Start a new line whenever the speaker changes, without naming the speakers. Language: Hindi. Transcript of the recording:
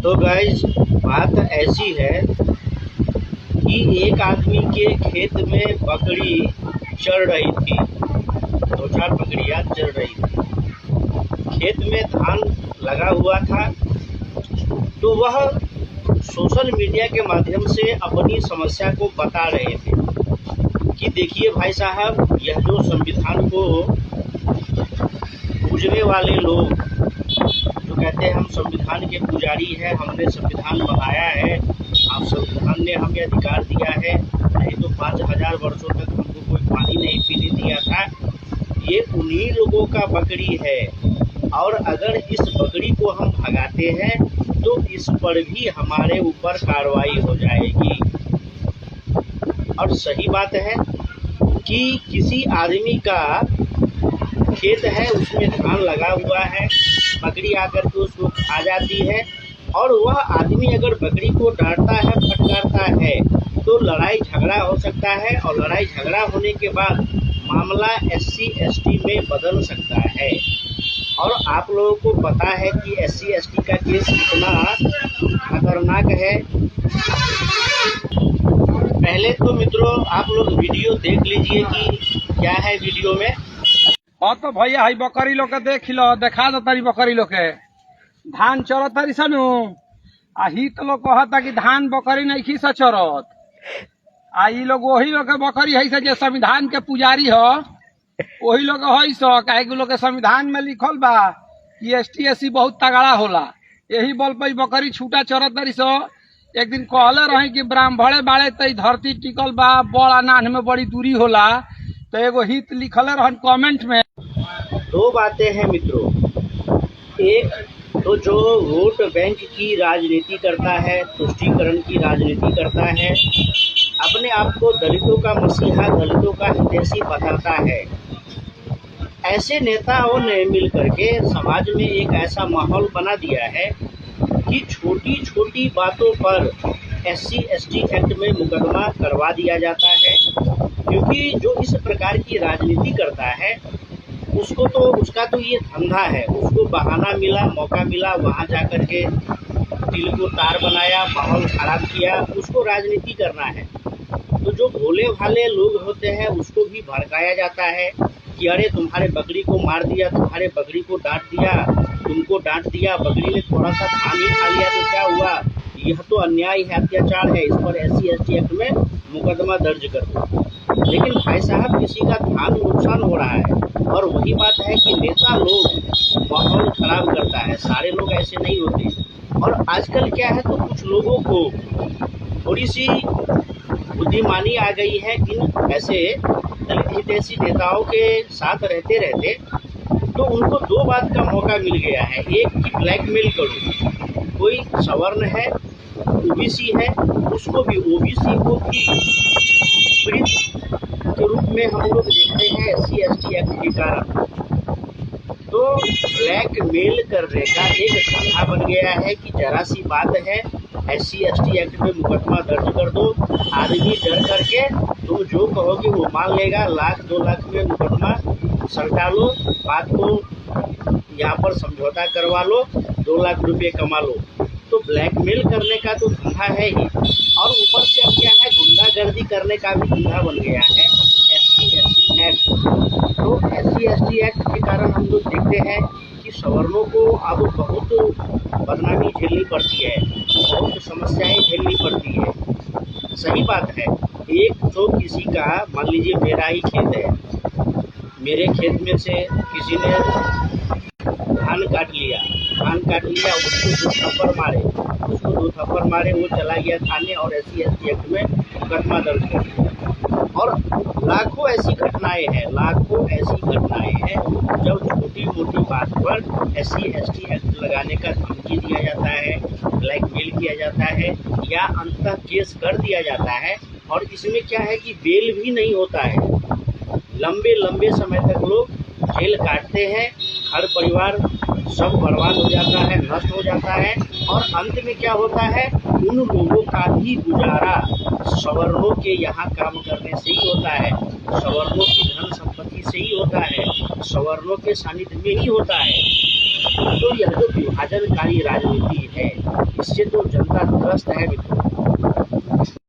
तो गाइस बात ऐसी है कि एक आदमी के खेत में बकरी चढ़ रही थी, 2-4 बकरियां चढ़ रही थी। खेत में धान लगा हुआ था, तो वह सोशल मीडिया के माध्यम से अपनी समस्या को बता रहे थे कि देखिए भाई साहब, यह जो संविधान को पूजने वाले लोग जो कहते हैं हम संविधान के पुजारी हैं, हमने संविधान बनाया है, आप संविधान ने हमें अधिकार दिया है, नहीं तो 5000 वर्षों तक हमको कोई पानी नहीं पीने दिया था। ये उन्हीं लोगों का बकरी है, और अगर इस बकरी को हम भगाते हैं तो इस पर भी हमारे ऊपर कार्रवाई हो जाएगी। और सही बात है कि किसी आदमी का खेत है, उसमें धान लगा हुआ है, बकरी आकर के उसको खा जाती है, और वह आदमी अगर बकरी को डांटता है, फटकारता है, तो लड़ाई झगड़ा हो सकता है, और लड़ाई झगड़ा होने के बाद मामला SC/ST में बदल सकता है। और आप लोगों को पता है कि SC/ST का केस कितना खतरनाक है। पहले तो मित्रों आप लोग वीडियो देख लीजिए कि क्या है वीडियो में।
हाँ तो भैया हई बकरी लोग के देख लो, देखा दो तारी बकरी लोग के धान चरत तारी सनु। आ ही तो लोग कहता कि धान बकरी नहीं खी सा चरत। आ ई लोग वही लोग के बकरी है से जो संविधान के पुजारी हो, वही लोग है सो। काहे के लोग के संविधान में लिखल बा कि ST/SC बहुत तगड़ा होला, यही बल पर बकरी छूटा चरत तारी सो। एक दिन कहले रहे कि ब्राह्मणे बाड़े तई धरती टिकल बा, बड़ा नान में बड़ी दूरी होला, तो एगो हित लिखले रहन कमेंट में।
दो बातें हैं मित्रों, एक तो जो वोट बैंक की राजनीति करता है, तुष्टीकरण की राजनीति करता है, अपने आप को दलितों का मसीहा, दलितों का हितैषी बताता है, ऐसे नेताओं ने मिल करके समाज में एक ऐसा माहौल बना दिया है कि छोटी छोटी बातों पर SC/ST एक्ट में मुकदमा करवा दिया जाता है। क्योंकि जो इस प्रकार की राजनीति करता है उसको तो उसका तो ये धंधा है, उसको बहाना मिला, मौका मिला, वहाँ जा कर के दिल को तार बनाया, माहौल खराब किया, उसको राजनीति करना है। तो जो भोले भाले लोग होते हैं उसको भी भड़काया जाता है कि अरे तुम्हारे बकरी को मार दिया, तुम्हारे बकरी को डांट दिया, तुमको डांट दिया, बकरी ने थोड़ा सा धान ही खा लिया तो क्या हुआ, यह तो अन्याय है, अत्याचार है, इस पर SC/ST एक्ट में मुकदमा दर्ज कर दो। लेकिन भाई साहब किसी का धान नुकसान हो रहा है, और वही बात है कि नेता लोग माहौल खराब करता है, सारे लोग ऐसे नहीं होते। और आजकल क्या है, तो कुछ लोगों को थोड़ी सी बुद्धिमानी आ गई है, इन ऐसे दलित हितैषी नेताओं के साथ रहते रहते, तो उनको दो बात का मौका मिल गया है। एक कि ब्लैकमेल करो, कोई सवर्ण है, OBC है, उसको भी OBC को भी पीड़ित के रूप में हम लोग देखते हैं SC/ST एक्ट के कारण। तो ब्लैकमेल करने का एक धंधा बन गया है कि जरा सी बात है, SC/ST एक्ट में मुकदमा दर्ज कर दो, आदमी डर करके तुम जो कहोगे वो मान लेगा, 1-2 लाख में मुकदमा सलटा लो, बात को यहाँ पर समझौता करवा लो, 2 लाख रुपये कमा लो। तो ब्लैकमेल करने का तो धंधा है ही, और ऊपर से अब क्या है, गुंडागर्दी करने का भी धंधा बन गया है SC/ST एक्ट। तो SC/ST एक्ट के कारण हम लोग देखते हैं कि सवर्णों को अब बहुत बदनामी झेलनी पड़ती है, बहुत समस्याएं झेलनी पड़ती है। सही बात है, एक तो किसी का, मान लीजिए मेरा ही खेत है, मेरे खेत में से किसी ने धान काट लिया, उसको 2 थप्पड़ मारे, वो चला गया थाने और SC/ST एक्ट में मुकदमा दर्ज कर दिया। और लाखों ऐसी घटनाएं हैं जब छोटी मोटी बात पर SC/ST एक्ट लगाने का धमकी दिया जाता है, ब्लैकमेल किया जाता है, या अंततः केस कर दिया जाता है। और इसमें क्या है कि बेल भी नहीं होता है, लंबे समय तक लोग जेल काटते हैं, घर परिवार सब बर्बाद हो जाता है, नष्ट हो जाता है, और अंत में क्या होता है, उन लोगों का भी गुजारा सवर्णों के यहाँ काम करने से ही होता है, सवर्णों की धन संपत्ति से ही होता है, सवर्णों के सानिध्य में ही होता है। तो यह जो विभाजनकारी राजनीति है, इससे तो जनता त्रस्त है मित्रों।